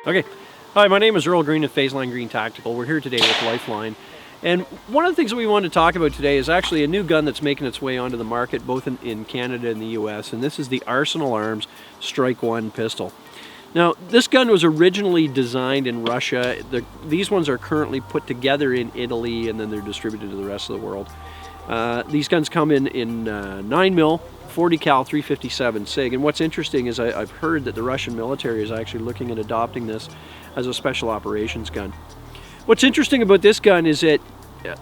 Okay. Hi, my name is Earl Green of LifeLine Green Tactical. We're here today with LifeLine. And one of the things that we wanted to talk about today is actually a new gun that's making its way onto the market, both in Canada and the US, and this is the Arsenal Arms Strike 1 pistol. Now, this gun was originally designed in Russia. These ones are currently put together in Italy, and then they're distributed to the rest of the world. These guns come in 9mm, 40 cal 357 SIG, and what's interesting is I've heard that the Russian military is actually looking at adopting this as a special operations gun. What's interesting about this gun is that,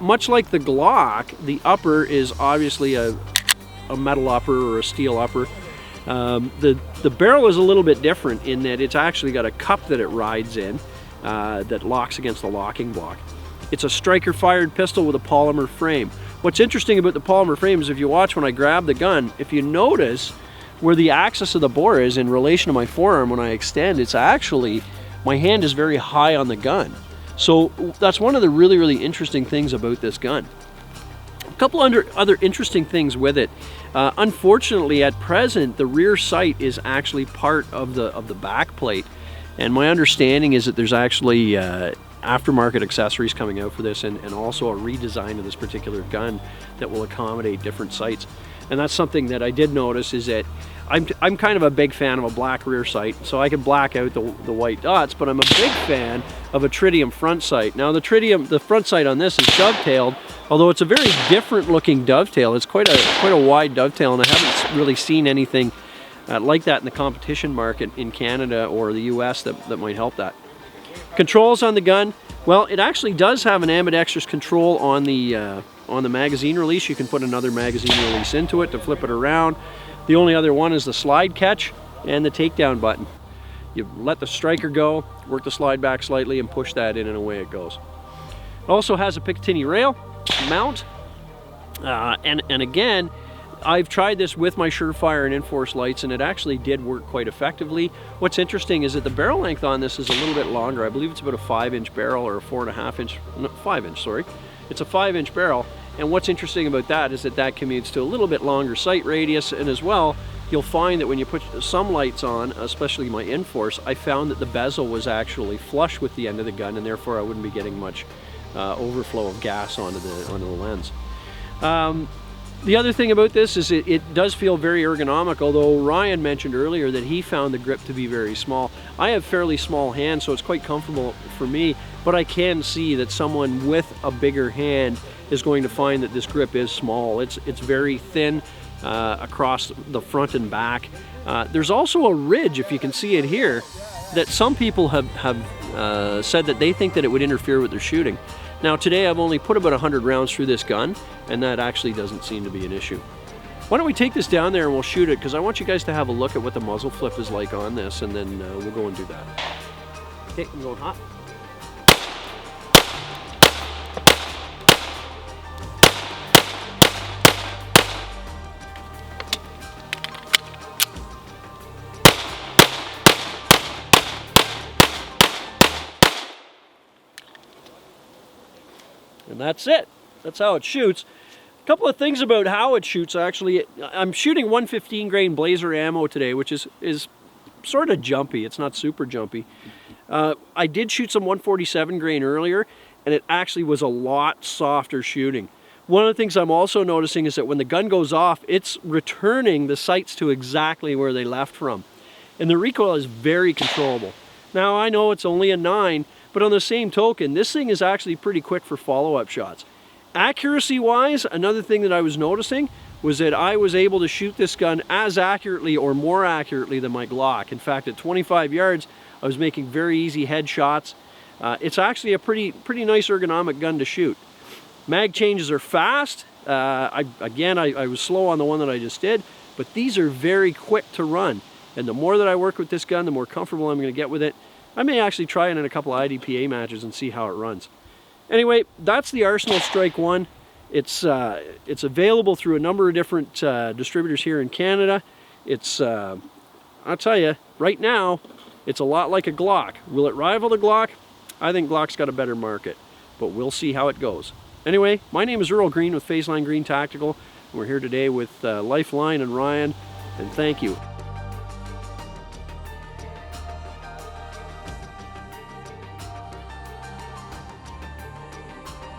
much like the Glock, the upper is obviously a metal upper or a steel upper. The barrel is a little bit different in that it's actually got a cup that it rides in that locks against the locking block. It's a striker fired pistol with a polymer frame. What's interesting about the polymer frame is if you watch when I grab the gun, if you notice where the axis of the bore is in relation to my forearm when I extend, it's actually, my hand is very high on the gun. So that's one of the really interesting things about this gun. A couple other interesting things with it. Unfortunately, at present, the rear sight is actually part of the back plate. And my understanding is that there's actually aftermarket accessories coming out for this, and also a redesign of this particular gun that will accommodate different sights. And that's something that I did notice, is that I'm kind of a big fan of a black rear sight, so I can black out the white dots, but I'm a big fan of a tritium front sight. Now the front sight on this is dovetailed, although it's a very different looking dovetail. It's quite a wide dovetail, and I haven't really seen anything like that in the competition market in Canada or the US that might help that. Controls on the gun, well, it actually does have an ambidextrous control on the magazine release. You can put another magazine release into it to flip it around. The only other one is the slide catch and the takedown button. You let the striker go, work the slide back slightly, and push that in, and away it goes. It also has a Picatinny rail mount, and again, I've tried this with my Surefire and Enforce lights, and it actually did work quite effectively. What's interesting is that the barrel length on this is a little bit longer. I believe it's about a 5-inch barrel, or a 4.5 inch, no, 5-inch, sorry. It's a 5-inch barrel, and what's interesting about that is that commutes to a little bit longer sight radius, and as well, you'll find that when you put some lights on, especially my Enforce, I found that the bezel was actually flush with the end of the gun, and therefore I wouldn't be getting much overflow of gas onto the lens. The other thing about this is it does feel very ergonomic, although Ryan mentioned earlier that he found the grip to be very small. I have fairly small hands, so it's quite comfortable for me, but I can see that someone with a bigger hand is going to find that this grip is small. It's very thin across the front and back. There's also a ridge, if you can see it here, that some people have said that they think that it would interfere with their shooting. Now today I've only put about 100 rounds through this gun, and that actually doesn't seem to be an issue. Why don't we take this down there and we'll shoot it, because I want you guys to have a look at what the muzzle flip is like on this, and then we'll go and do that. Okay, I'm going hot. And that's it. That's how it shoots. A couple of things about how it shoots, actually. I'm shooting 115 grain Blazer ammo today, which is sort of jumpy. It's not super jumpy. I did shoot some 147 grain earlier, and it actually was a lot softer shooting. One of the things I'm also noticing is that when the gun goes off, it's returning the sights to exactly where they left from. And the recoil is very controllable. Now, I know it's only a 9, but on the same token, this thing is actually pretty quick for follow-up shots. Accuracy-wise, another thing that I was noticing was that I was able to shoot this gun as accurately or more accurately than my Glock. In fact, at 25 yards, I was making very easy headshots. It's actually a pretty nice ergonomic gun to shoot. Mag changes are fast. I was slow on the one that I just did, but these are very quick to run. And the more that I work with this gun, the more comfortable I'm going to get with it. I may actually try it in a couple of IDPA matches and see how it runs. Anyway, that's the Arsenal Strike 1. It's available through a number of different distributors here in Canada. I'll tell you, right now, it's a lot like a Glock. Will it rival the Glock? I think Glock's got a better market, but we'll see how it goes. Anyway, my name is Earl Green with LifeLine Green Tactical. We're here today with LifeLine and Ryan, and thank you.